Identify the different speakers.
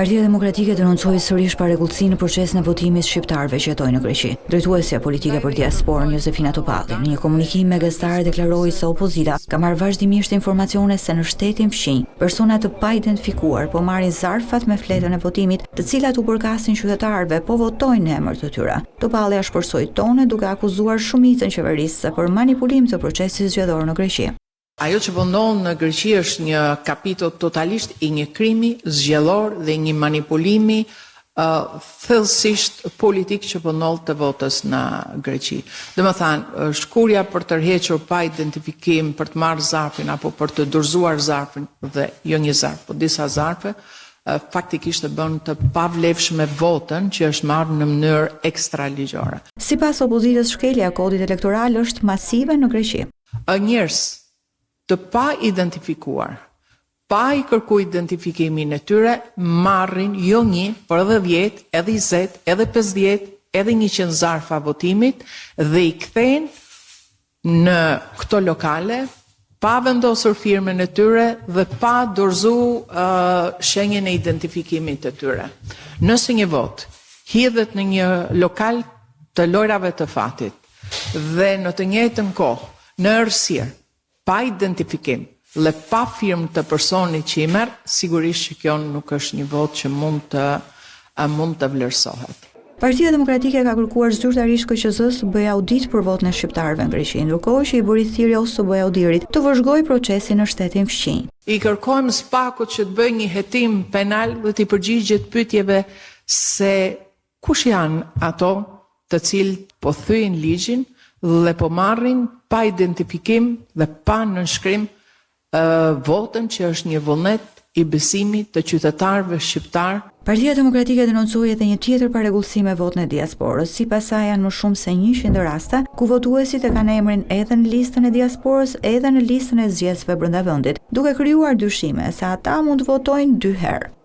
Speaker 1: Partia Demokratike denoncoi sërish parregullsi në procesin e votimit shqiptarëve që jetojnë në Greqi. Drejtuesja politike për diasporën Josefina Topalli në një komunikim me gazetarë deklaroi se opozita ka marrë vazhdimisht informacione se në shtetin fqinj persona të paidentifikuar po marrin zarfat me fletën e votimit, të cilat u përkasin qytetarëve po votojnë në emër të tyre. Topalli shpërsoi tonë duke akuzuar shumicën qeverisëse për manipulim të procesit zgjedhor në Greqi.
Speaker 2: Ajo që po ndodh në Greqi është një kapitull totalisht i një krimi zgjedhor dhe një manipulimi thellësisht politik që po ndodh të votës në Greqi. Domethënë, shkurja për të tërhequr pa identifikim, për të marrë zarfin apo për të dorëzuar zarfin dhe jo një zarf, por disa zarfe, faktikisht e bën të pavlefshme votën që është marrë në mënyrë ekstraligjore.
Speaker 1: Sipas opozitës, shkelja e kodit elektoral është masive në Greqi.
Speaker 2: Njerëz të pa identifikuar, pa i kërku identifikimin e tyre, marrin jo një, por edhe 10, edhe 20, edhe 50, edhe 100 zarfa votimit dhe i kthejnë në këto lokale, pa vendosur firmën e tyre dhe pa dorëzu shenjën e identifikimit të tyre. Nëse një vot hidhet në një lokal të lojrave të fatit dhe në të njëjtën kohë, në errësirë, pa identifikim dhe pa firmë të personit që i merr, sigurisht që kjo nuk është një vot që mund të vlerësohet.
Speaker 1: Partia Demokratike ka kërkuar zyrtarisht KQZ-s të bëjë audit për votën e shqiptarëve në Greqi, ndërkohë që i bëri thirrje Osojë Audirit të vëzhgojë procesin në shtetin fqinj.
Speaker 2: I kërkojmë SPAK-ut që të bëjë një hetim penal dhe të përgjigjet pyetjeve se kush janë ato të cilët po thyejnë ligjin dhe po marrin pa identifikim dhe pa nënshkrim votën që është një vullnet i besimit të qytetarëve shqiptar.
Speaker 1: Partia Demokratike denoncoi edhe një tjetër parregullsi me votën e diasporës. Sipas saj janë më shumë se 100 raste ku votuesit e kanë emrin edhe në listën e diasporës edhe në listën e zgjedhësve brenda vendit, duke krijuar dyshime se ata mund të votojnë 2 herë.